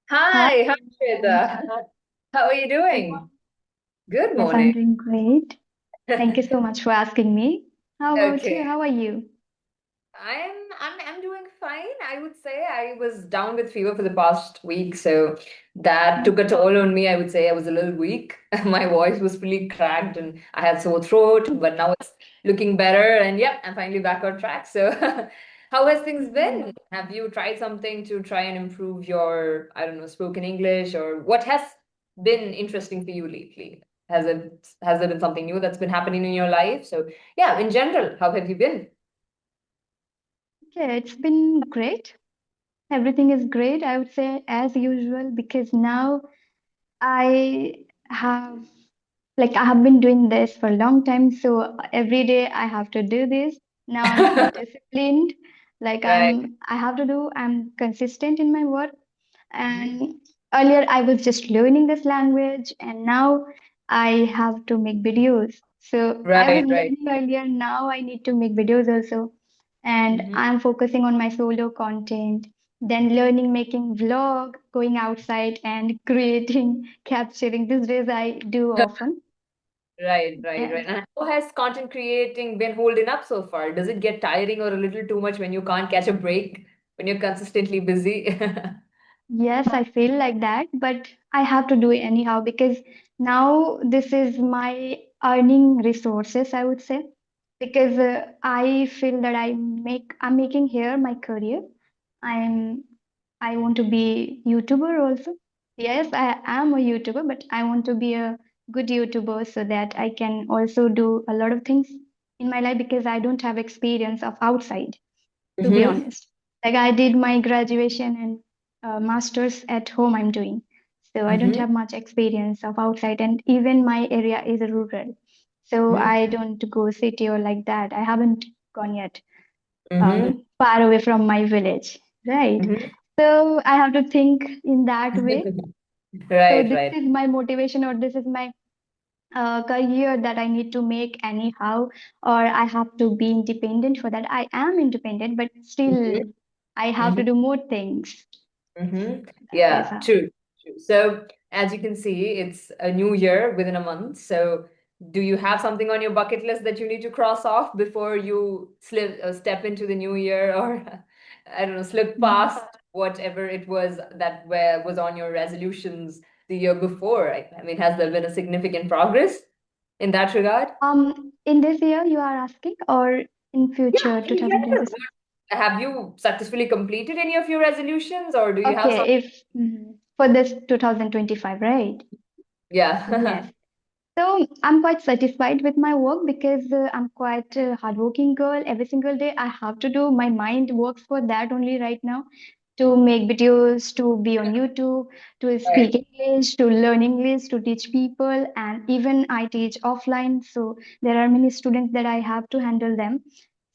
Hi, Hi, everyone. Sweta. How are you Good doing? morning. Good Yes, I'm morning. doing great. Thank you so much for asking me. How about Okay. you? How are you? I'm doing fine. I would say I was down with fever for the past week, so that took a toll on me. I would say I was a little weak. My voice was fully cracked and I had sore throat, but now it's looking better and yep, I'm finally back on track. So how has things been? Mhm. Have you tried something to try and improve your, I don't know, spoken English or what has been interesting for you lately? Has there been something new that's been happening in your life? So yeah, in general, how have you been? Okay, it's been great. Everything is great, I would say, as usual, because now I have, I have been doing this for a long time. So every day I have to do this. Now I'm quite disciplined. Right. I have to do, I'm consistent in my work. Mhm. And earlier I was just learning this language, and now I have to make videos. So I was Right, right. learning earlier, now I need to make videos also. And Hmm. I'm focusing on my solo content, then learning making vlog, going outside and creating, capturing. These days I do often. Right, right, right. Yes. And how has content creating been holding up so far? Does it get tiring or a little too much when you can't catch a break, when you're consistently busy? Yes, I feel like that, but I have to do it anyhow because now this is my earning resources, I would say, because I feel that I'm making here my career. I'm I want to be YouTuber also. Yes, I am a YouTuber, but I want to be a good YouTuber so that I can also do a lot of things in my life because I don't have experience of outside, to be Hmm. honest. Like I did my graduation and master's at home, I'm doing. So I don't Hmm. have much experience of outside, and even my area is rural. So Hmm. I don't go city or like that. I haven't gone yet Hmm. far away from my village, right? Hmm. So I have to think in that way. So Right, this right. is my motivation, or this is my career that I need to make anyhow, or I have to be independent for that. I am independent, but Hmm. still I have to Hmm. do more things. Hmm. That is Yeah, how. true, true. So, as you can see, it's a new year within a month. So, do you have something on your bucket list that you need to cross off before you step into the new year, or I don't know, slip Mhm. past whatever it was that was on your resolutions the year before? I mean, has there been a significant progress in that regard? In this year you are asking, or in Yeah, future, in general. 2026? Have you successfully completed any of your resolutions, or do you have some? Okay, if for this 2025, right? Yes. Yeah. So I'm quite satisfied with my work because I'm quite a hardworking girl. Every single day I have to do. My mind works for that only right now. To make videos, to be on YouTube, to Right. speak English, to learn English, to teach people, and even I teach offline. So there are many students that I have to handle them.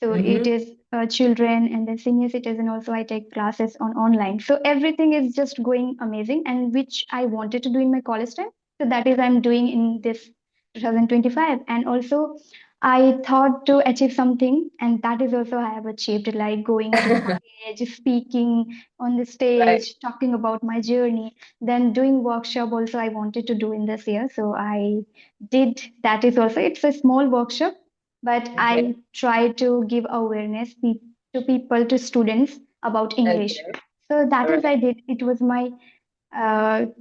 So it Mm-hmm. is children and then senior citizen also I take classes on online. So everything is just going amazing and which I wanted to do in my college time. So that is I'm doing in this 2025. And also I thought to achieve something and that is also I have achieved like going to college, speaking on the Right. stage, talking about my journey, then doing workshop also I wanted to do in this year. So I did that is also it's a small workshop, but Okay. I try to give awareness to people, to students about English. Okay. So that All is I right. did. It was my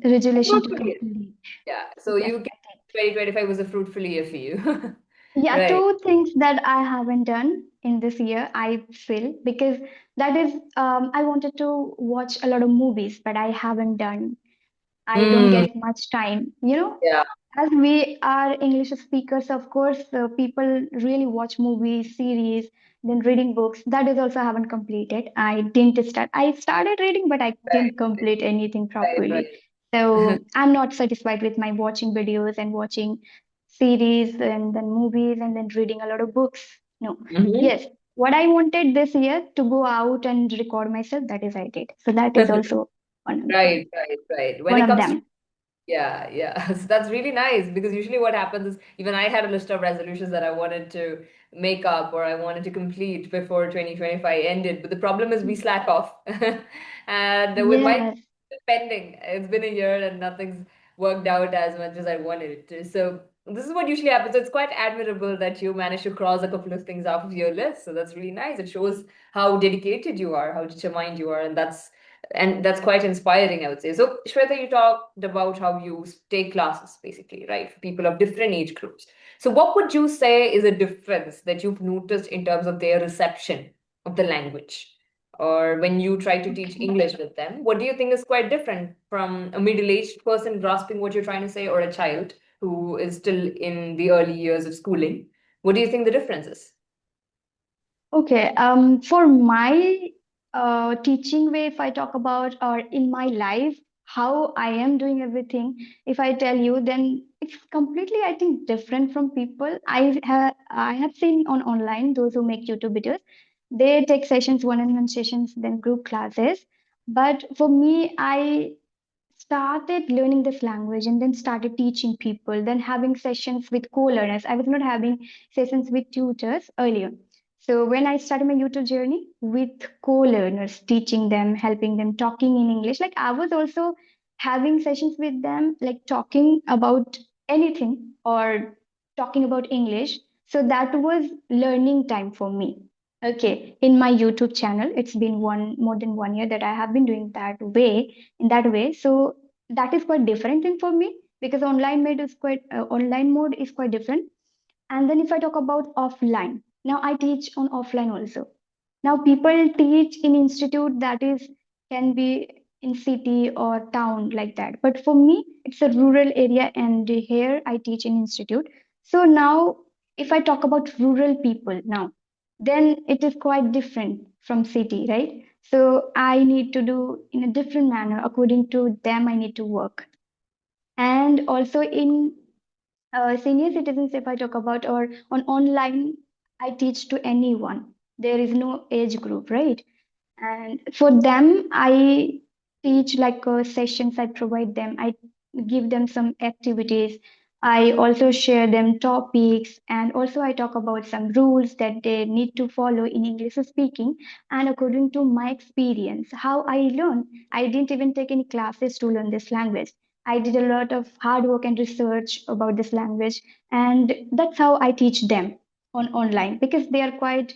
resolution to Fruitful year. complete. Yeah. So Yes, you get 2025 was a fruitful year for you. yeah, Right. two things that I haven't done in this year, I feel, because that is, I wanted to watch a lot of movies, but I haven't done. I don't Mm, get much time. You know, yeah. as we are English speakers, of course, people really watch movies, series, then reading books. That is also I haven't completed. I didn't start. I started reading, but I Right. didn't complete anything Right. properly. Right. So I'm not satisfied with my watching videos and watching series and then movies and then reading a lot of books. No. Hmm. Yes. What I wanted this year to go out and record myself, that is I did. So that is also Right. Right. Right. When one it of comes to them. yeah, yeah. So that's really nice because usually what happens is even I had a list of resolutions that I wanted to make up or I wanted to complete before 2025 ended. But the problem is we slack off. And with my Yes. pending. It's been a year and nothing's worked out as much as I wanted it to. So this is what usually happens. It's quite admirable that you managed to cross a couple of things off of your list. So that's really nice. It shows how dedicated you are, how determined you are, and that's quite inspiring, I would say. So Shweta, you talked about how you take classes basically, right, for people of different age groups. So what would you say is a difference that you've noticed in terms of their reception of the language? Or when you try to teach Okay. English with them, what do you think is quite different from a middle-aged person grasping what you're trying to say or a child who is still in the early years of schooling? What do you think the difference is? Okay, for my teaching way, if I talk about or in my life, how I am doing everything, if I tell you, then it's completely, I think, different from people. I have seen on online those who make YouTube videos. They take sessions, one-on-one sessions, then group classes. But for me, I started learning this language and then started teaching people, then having sessions with co-learners. I was not having sessions with tutors earlier. So when I started my YouTube journey with co-learners, teaching them, helping them, talking in English, like I was also having sessions with them, like talking about anything or talking about English. So that was learning time for me. Okay, in my YouTube channel, it's been one more than 1 year that I have been doing that way in that way. So that is quite different thing for me because online mode is quite different. And then if I talk about offline, now I teach on offline also. Now people teach in institute that is can be in city or town like that. But for me, it's a rural area and here I teach in institute. So now if I talk about rural people now, then it is quite different from city, right? So I need to do in a different manner. According to them, I need to work. And also in senior citizens, if I talk about, or on online, I teach to anyone. There is no age group, right? And for them, I teach like sessions, I provide them, I give them some activities. I also share them topics, and also I talk about some rules that they need to follow in English speaking. And according to my experience, how I learn, I didn't even take any classes to learn this language. I did a lot of hard work and research about this language, and that's how I teach them on online because they are quite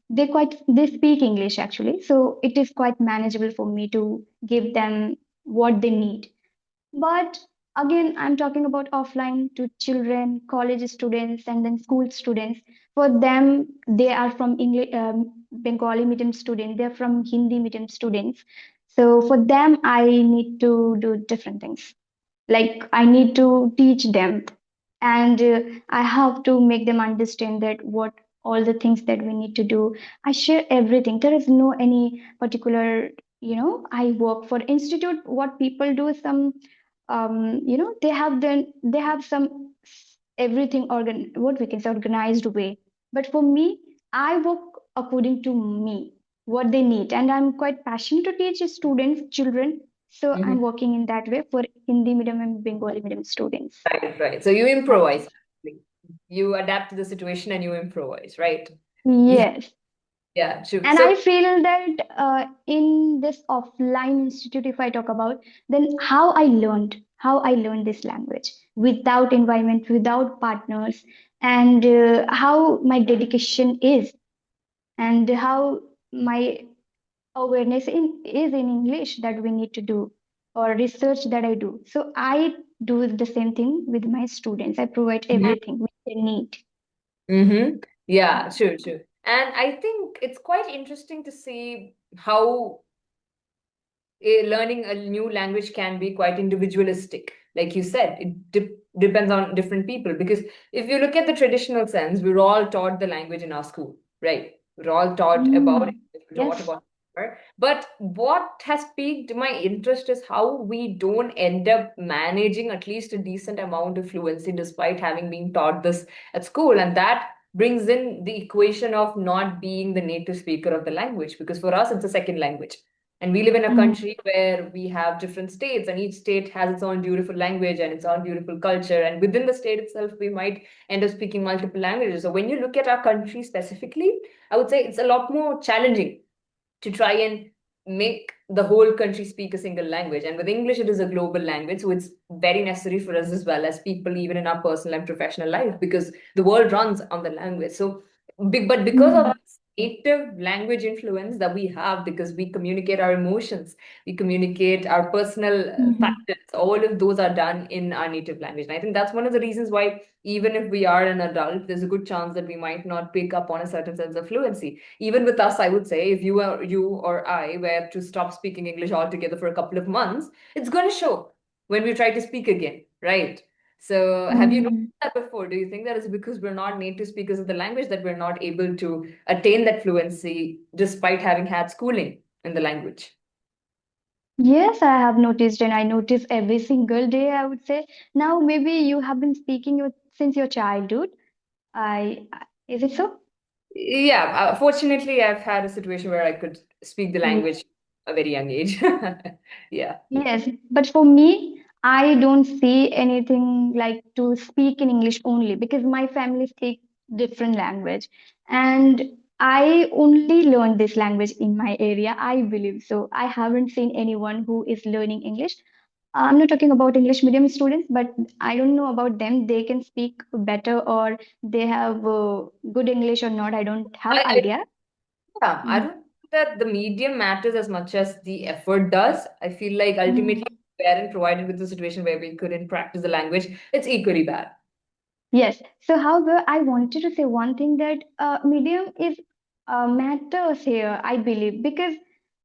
they speak English actually, so it is quite manageable for me to give them what they need. But again, I'm talking about offline to children, college students, and then school students. For them, they are from English, Bengali medium student. They're from Hindi medium students. So for them, I need to do different things. Like I need to teach them, and I have to make them understand that what all the things that we need to do. I share everything. There is no any particular, I work for institute. What people do, some they have some everything what we can say organized way. But for me, I work according to me, what they need, and I'm quite passionate to teach students, children. So I'm Mhm. working in that way for Hindi medium and Bengali medium students. Right, right. So you Right. improvise. You adapt to the situation and you improvise, right? Yeah, Yes. yeah, true. And So I feel that in this offline institute, if I talk about, then how I learned this language without environment, without partners, and how my dedication is, and how my awareness is in English that we need to do, or research that I do. So I do the same thing with my students. I provide everything which they need. mm-hmm. Yeah, true, true. And I think it's quite interesting to see how learning a new language can be quite individualistic. Like you said, it depends on different people. Because if you look at the traditional sense, we're all taught the language in our school, right? We're all taught about it, Mm, we're taught yes. about it. But what has piqued my interest is how we don't end up managing at least a decent amount of fluency despite having been taught this at school. And that brings in the equation of not being the native speaker of the language, because for us, it's a second language. And we live in a Mm, country where we have different states, and each state has its own beautiful language and its own beautiful culture. And within the state itself, we might end up speaking multiple languages. So when you look at our country specifically, I would say it's a lot more challenging to try and make the whole country speak a single language. And with English, it is a global language. So it's very necessary for us as well as people, even in our personal and professional life, because the world runs on the language. So, but because of Mm-hmm. this native language influence that we have, because we communicate our emotions, we communicate our personal Mm-hmm. factors, all of those are done in our native language. And I think that's one of the reasons why, even if we are an adult, there's a good chance that we might not pick up on a certain sense of fluency. Even with us, I would say, if you or I were to stop speaking English altogether for a couple of months, it's going to show when we try to speak again, right? So have you noticed Mm-hmm. that before? Do you think that is because we're not native speakers of the language that we're not able to attain that fluency despite having had schooling in the language? Yes, I have noticed, and I notice every single day, I would say. Now, maybe you have been speaking since your childhood. Is it so? Yeah, fortunately, I've had a situation where I could speak the language at a very young age. Yeah. Yes, but for me, I don't see anything like to speak in English only because my family speaks different language, and I only learned this language in my area, I believe. So I haven't seen anyone who is learning English. I'm not talking about English medium students, but I don't know about them. They can speak better or they have good English or not. I don't have I idea. Yeah, I Mm. don't think that the medium matters as much as the effort does. I feel like ultimately, Mm. we weren't provided with a situation where we couldn't practice the language. It's equally bad. Yes. So, however, I wanted to say one thing that medium is matters here, I believe, because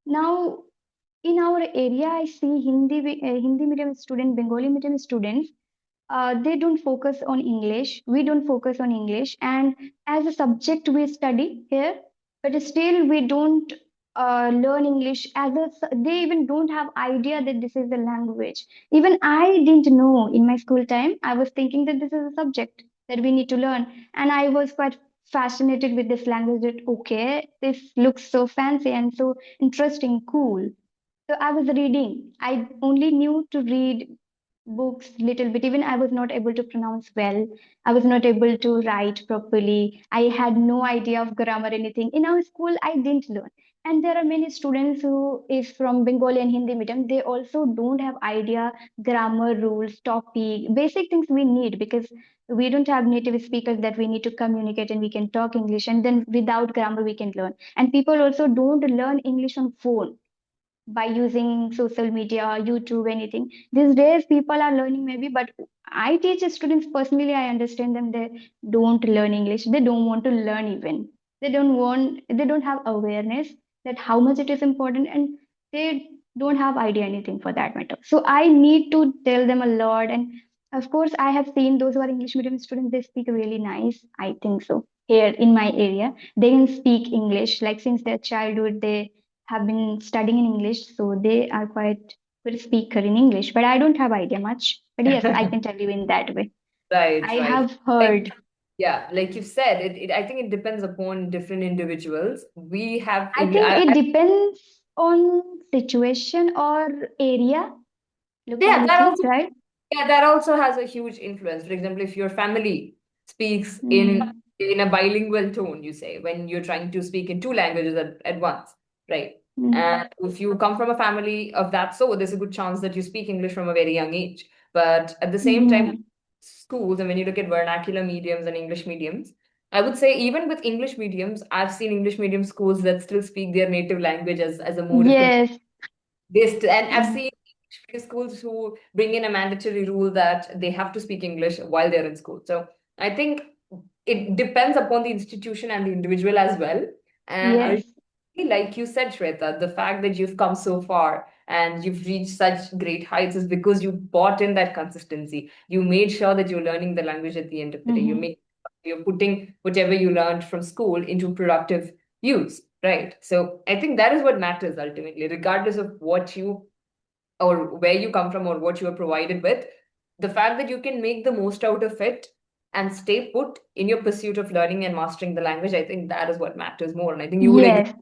now in our area, I see Hindi medium student, Bengali medium students. They don't focus on English. We don't focus on English, and as a subject we study here, but still we don't learn English they even don't have idea that this is the language. Even I didn't know in my school time. I was thinking that this is a subject that we need to learn, and I was quite fascinated with this language. That okay, this looks so fancy and so interesting, cool. So I was reading. I only knew to read books little bit. Even I was not able to pronounce well. I was not able to write properly. I had no idea of grammar, anything. In our school, I didn't learn. And there are many students who is from Bengali and Hindi medium. They also don't have idea grammar rules, topic, basic things we need because we don't have native speakers that we need to communicate and we can talk English. And then without grammar, we can learn. And people also don't learn English on phone by using social media, YouTube, anything. These days, people are learning maybe, but I teach students personally. I understand them. They don't learn English. They don't want to learn even. They don't want. They don't have awareness that how much it is important, and they don't have idea anything for that matter. So I need to tell them a lot. And of course, I have seen those who are English medium students. They speak really nice. I think so. Here in my area, they can speak English. Like since their childhood, they have been studying in English, so they are quite good speaker in English. But I don't have idea much. But yes, I can tell you in that way. Right, I right. have Like, heard. yeah, like you've said, I think it depends upon different individuals. We have, I think it depends on situation or area. Look what yeah, you that say, also right? Yeah, that also has a huge influence. For example, if your family speaks Mm, in a bilingual tone, you say, when you're trying to speak in two languages at once, right? mm, And if you come from a family of that sort, there's a good chance that you speak English from a very young age. But at the same time, mm, schools, and when you look at vernacular mediums and English mediums, I would say even with English mediums, I've seen English medium schools that still speak their native language as a mode of yes. and I've Mm, seen schools who bring in a mandatory rule that they have to speak English while they're in school. So I think it depends upon the institution and the individual as well. And yes. ultimately, like you said, Shweta, the fact that you've come so far and you've reached such great heights is because you bought in that consistency. You made sure that you're learning the language at the end of the day. Hmm. You're putting whatever you learned from school into productive use, right? So I think that is what matters ultimately, regardless of what you or where you come from or what you are provided with. The fact that you can make the most out of it and stay put in your pursuit of learning and mastering the language, I think that is what matters more. And I think you will agree, Yes.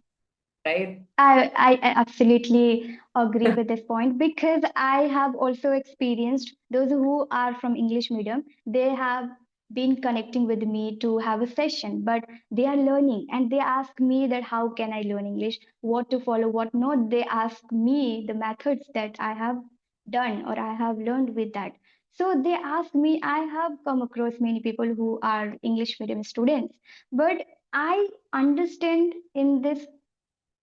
right? I absolutely agree with this point because I have also experienced those who are from English medium. They have been connecting with me to have a session, but they are learning and they ask me that how can I learn English, what to follow, what not. They ask me the methods that I have done or I have learned with that. So they ask me, I have come across many people who are English medium students, but I understand in these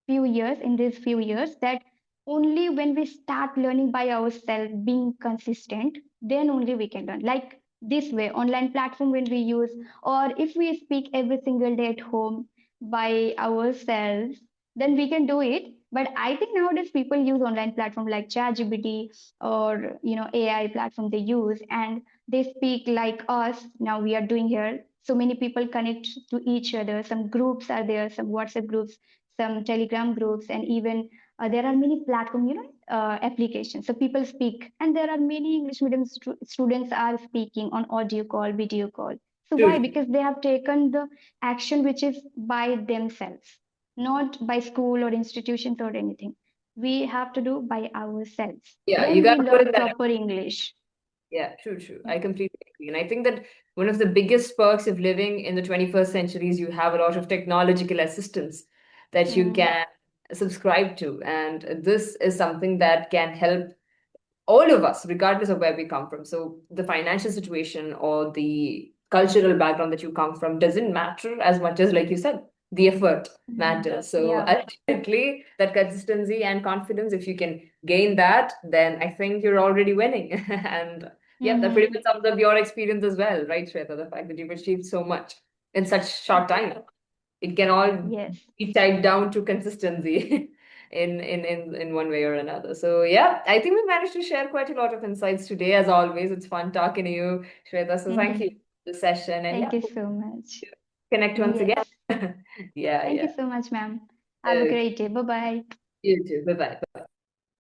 few years that only when we start learning by ourselves, being consistent, then only we can learn. Like this way, online platform when we use, or if we speak every single day at home by ourselves, then we can do it. But I think nowadays people use online platform like ChatGPT or AI platform they use, and they speak like us. Now we are doing here. So many people connect to each other. Some groups are there, some WhatsApp groups, some Telegram groups, and even there are many platform, applications. So people speak, and there are many English medium students are speaking on audio call, video call. So why? True. Because they have taken the action which is by themselves, not by school or institutions or anything. We have to do by ourselves. Yeah, you Then we gotta put learn in that. proper English. Yeah, true, true. I Yeah. completely agree. And I think that one of the biggest perks of living in the 21st century is you have a lot of technological assistance that you Mm. can subscribe to. And this is something that can help all of us, regardless of where we come from. So the financial situation or the cultural background that you come from doesn't matter as much as, like you said, the effort Mm. matters. So Yeah. ultimately, that consistency and confidence, if you can gain that, then I think you're already winning. And yeah, that pretty Mm-hmm. much sums up your experience as well, right, Shweta? The fact that you've achieved so much in such short time. It can all Yes. be tied down to consistency in one way or another. So yeah, I think we managed to share quite a lot of insights today. As always, it's fun talking to you, Shweta. So thank you Mm-hmm. for the session, and Thank yeah, you hope so much. to connect once again. Yes. Yeah, Thank you yeah. so much, ma'am. Have a Okay. great day. Bye bye. You too. Bye bye.